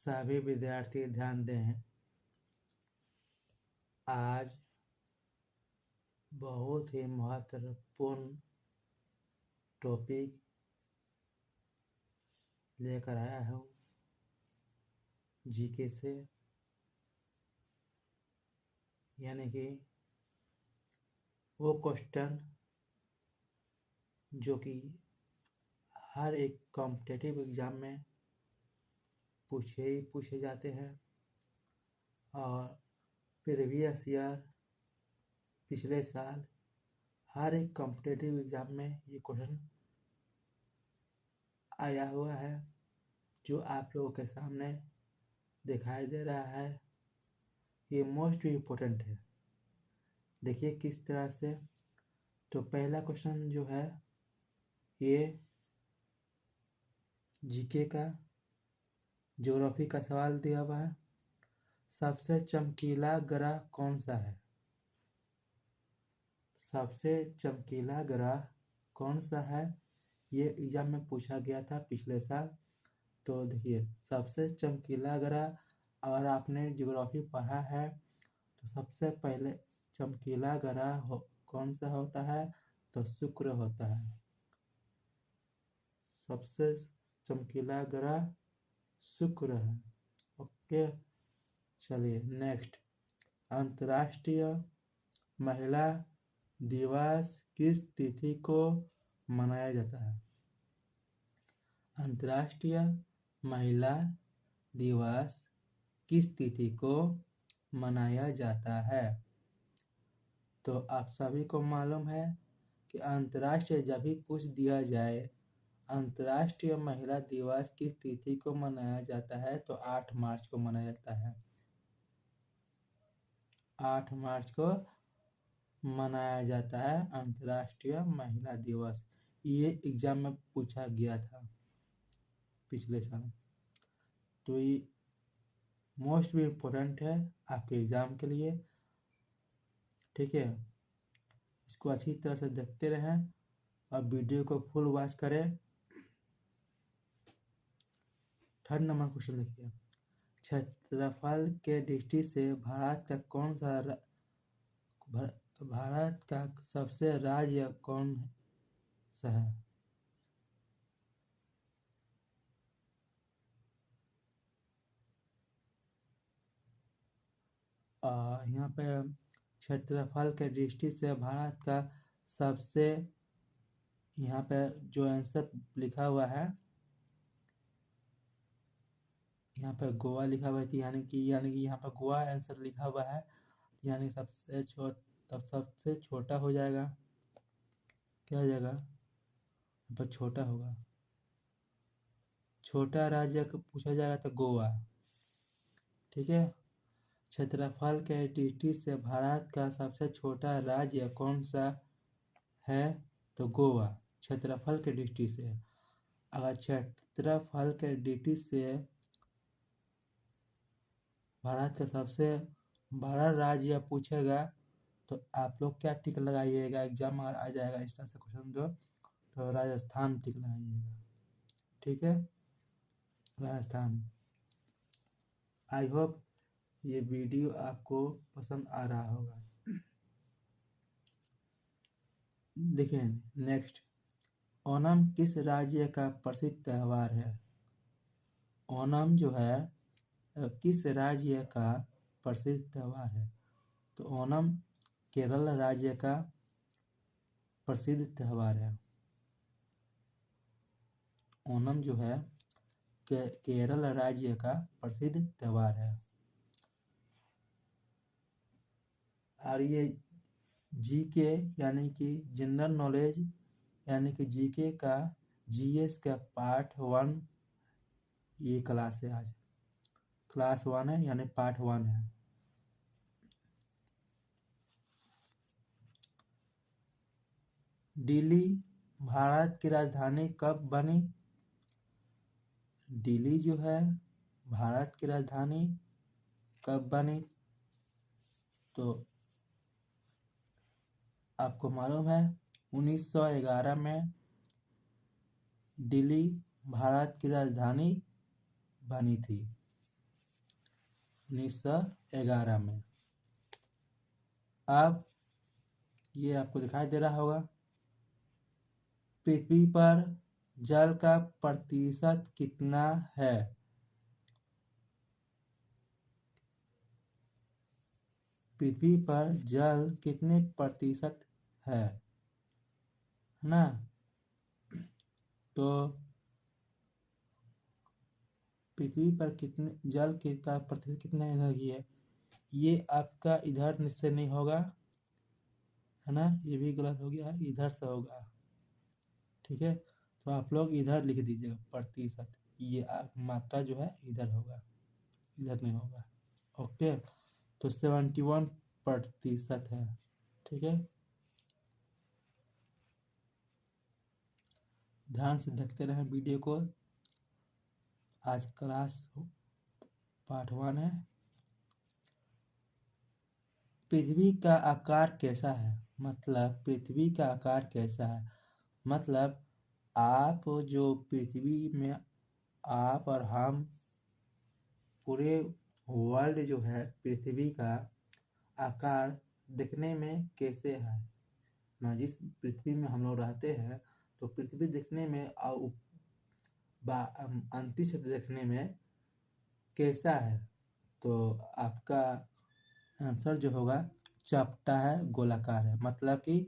सभी विद्यार्थी ध्यान दें। आज बहुत ही महत्वपूर्ण टॉपिक लेकर आया हूँ जीके से, यानी कि वो क्वेश्चन जो कि हर एक कॉम्पिटिटिव एग्ज़ाम में पूछे जाते हैं और प्रीवियस ईयर पिछले साल हर एक कॉम्पिटिटिव एग्ज़ाम में ये क्वेश्चन आया हुआ है, जो आप लोगों के सामने दिखाई दे रहा है। ये मोस्ट इम्पोर्टेंट है। देखिए किस तरह से। तो पहला क्वेश्चन जो है ये जीके का ज्योग्राफी का सवाल दिया हुआ है। सबसे चमकीला ग्रह कौन सा है? सबसे चमकीला ग्रह कौन सा है? ये एग्जाम में पूछा गया था पिछले साल। तो देखिए सबसे चमकीला ग्रह, अगर आपने ज्योग्राफी पढ़ा है तो सबसे पहले चमकीला ग्रह कौन सा होता है? तो शुक्र होता है। सबसे चमकीला ग्रह शुक्र है। ओके, चलिए नेक्स्ट। अंतर्राष्ट्रीय महिला दिवस किस तिथि को मनाया जाता है? अंतर्राष्ट्रीय महिला दिवस किस तिथि को मनाया जाता है? तो आप सभी को मालूम है कि अंतर्राष्ट्रीय जब भी पूछ दिया जाए अंतर्राष्ट्रीय महिला दिवस किस तिथि को मनाया जाता है, तो 8 मार्च को मनाया जाता है। 8 मार्च को मनाया जाता है अंतर्राष्ट्रीय महिला दिवस। ये एग्जाम में पूछा गया था पिछले साल। तो ये मोस्ट भी इम्पोर्टेंट है आपके एग्जाम के लिए। ठीक है, इसको अच्छी तरह से देखते रहें और वीडियो को फुल वॉच करें। 3rd नंबर क्वेश्चन देखिए। क्षेत्रफल के दृष्टि से भारत का सबसे राज्य कौन सा है? यहाँ पे क्षेत्रफल के दृष्टि से भारत का सबसे, यहाँ पे जो आंसर लिखा हुआ है, यहाँ पे गोवा लिखा हुआ है, यानी कि यहाँ पे गोवा आंसर लिखा हुआ है, यानी सबसे छोटा हो जाएगा। क्या हो जाएगा? यहाँ पर छोटा होगा। छोटा राज्य पूछा जाएगा तो गोवा। ठीक है। क्षेत्रफल के दृष्टि से भारत का सबसे छोटा राज्य कौन सा है? तो गोवा। क्षेत्रफल के दृष्टि से। अगर क्षेत्रफल के दृष्टि से भारत का सबसे बड़ा राज्य पूछेगा तो आप लोग क्या टिक लगाइएगा? एग्जाम अगर आ जाएगा इस तरह से क्वेश्चन तो राजस्थान टिक लगाइएगा। ठीक है, राजस्थान। आई होप ये वीडियो आपको पसंद आ रहा होगा। देखिए नेक्स्ट। ओणम किस राज्य का प्रसिद्ध त्योहार है? ओणम जो है किस राज्य का प्रसिद्ध त्योहार है? तो ओणम केरल राज्य का प्रसिद्ध त्योहार है। ओणम जो है केरल राज्य का प्रसिद्ध त्योहार है। और ये जीके यानी कि जनरल नॉलेज यानी कि जीके का जीएस का पार्ट 1 ये क्लास है। आज क्लास 1 है, यानी पार्ट 1 है। दिल्ली भारत की राजधानी कब बनी? दिल्ली जो है भारत की राजधानी कब बनी? तो आपको मालूम है 1911 में दिल्ली भारत की राजधानी बनी थी। 1911 में। अब ये आपको दिखाई दे रहा होगा, पृथ्वी पर जल का प्रतिशत कितना है? पृथ्वी पर जल कितने प्रतिशत है ना? तो पृथ्वी पर कितने जल का प्रतिशत कितना एनर्जी है, ये आपका इधर से नहीं होगा, है ना, ये भी गलत हो गया, इधर से होगा। ठीक है, तो आप लोग इधर लिख दीजिएगा प्रतिशत, ये मात्रा जो है इधर होगा, इधर नहीं होगा। ओके, तो 71% है। ठीक है, ध्यान से देखते रहें वीडियो को। आज क्लास पार्ट 1 है। पृथ्वी का आकार कैसा है? मतलब पृथ्वी का आकार कैसा है, मतलब आप जो पृथ्वी में, आप और हम, पूरे वर्ल्ड जो है पृथ्वी का आकार दिखने में कैसे है ना। जिस पृथ्वी में हम लोग रहते हैं, तो पृथ्वी दिखने में और अंतरिक्ष देखने में कैसा है? तो आपका आंसर जो होगा चपटा है, गोलाकार है। मतलब कि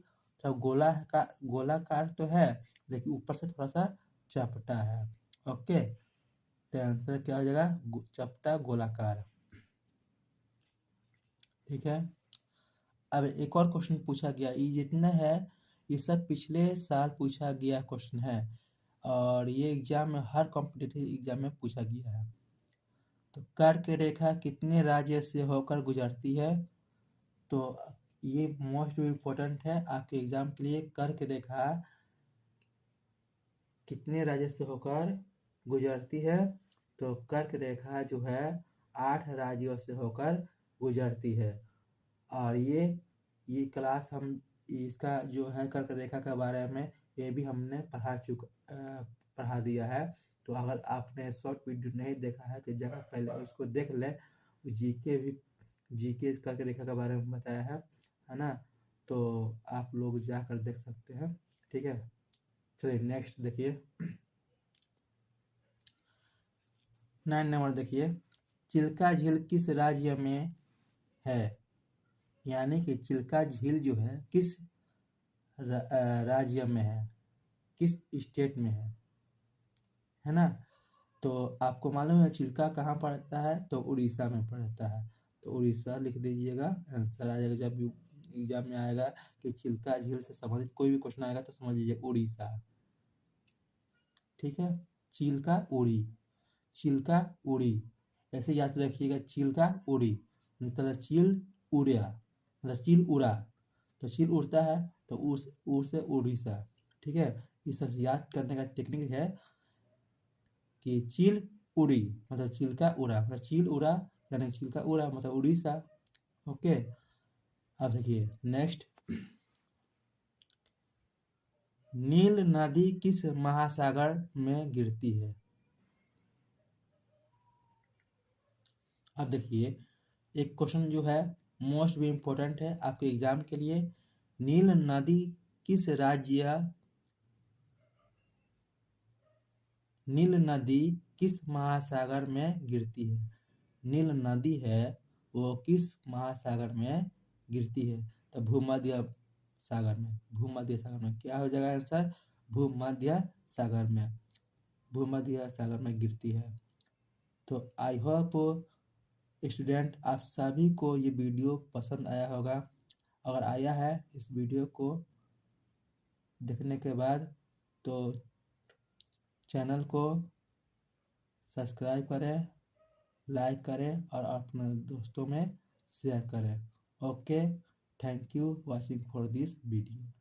गोलाकार तो है, लेकिन ऊपर से थोड़ा सा चपटा है। ओके, तो आंसर क्या हो जाएगा? चपटा गोलाकार। ठीक है, अब एक और क्वेश्चन पूछा गया, ये जितना है ये सब पिछले साल पूछा गया क्वेश्चन है, और ये एग्जाम में, हर कॉम्पिटिटिव एग्जाम में पूछा गया है। तो कर्क रेखा कितने राज्य से होकर गुजरती है? तो ये मोस्ट इम्पोर्टेंट है आपके एग्जाम के लिए। कर्क रेखा कितने राज्य से होकर गुजरती है? तो कर्क रेखा जो है 8 राज्यों से होकर गुजरती है। और ये क्लास हम, इसका जो है कर्क रेखा के बारे में, ये भी हमने पढ़ा दिया है। तो अगर आपने शॉर्ट वीडियो नहीं देखा है तो जगह पहले इसको देख लें। जीके कर्क रेखा के बारे में बताया है ना, तो आप लोग जाकर देख सकते हैं। ठीक है, चलिए नेक्स्ट देखिए, 9 नंबर देखिए, चिल्का झील किस राज्य में है? यानी कि चिल्का झील जो है किस राज्य में है, किस स्टेट में है ना। तो आपको मालूम है चिल्का कहाँ पड़ता है? तो उड़ीसा में पड़ता है। तो उड़ीसा लिख दीजिएगा, आंसर आ जाएगा। जब भी एग्जाम में आएगा कि चिल्का झील से संबंधित कोई भी क्वेश्चन आएगा तो समझ लीजिए उड़ीसा। ठीक है, चिल्का उड़ी, चिल्का उड़ी, ऐसे याद रखिएगा, चिल्का उड़ी मतलब चील उड़ा, मतलब चील उड़ा, तो चील उड़ता है तो उड़ से उड़ीसा। ठीक है, इस तरह से याद करने का टेक्निक है कि चील उड़ी मतलब चिल्का उड़ा, मतलब चील उड़ा यानी चिल्का उड़ा मतलब उड़ीसा। ओके, अब देखिए नेक्स्ट, नील नदी किस महासागर में गिरती है? अब देखिए, एक क्वेश्चन जो है मोस्ट भी इम्पोर्टेंट है आपके एग्जाम के लिए। नील नदी किस राज्य, नील नदी किस महासागर में गिरती है? नील नदी है वो किस महासागर में गिरती है? तो भूमध्य सागर में, भूमध्य सागर में। क्या हो जाएगा आंसर? भूमध्य सागर में, भूमध्य सागर में गिरती है। तो आई होप स्टूडेंट आप सभी को ये वीडियो पसंद आया होगा। अगर आया है इस वीडियो को देखने के बाद, तो चैनल को सब्सक्राइब करें, लाइक करें और अपने दोस्तों में शेयर करें। Okay, thank you watching for this video.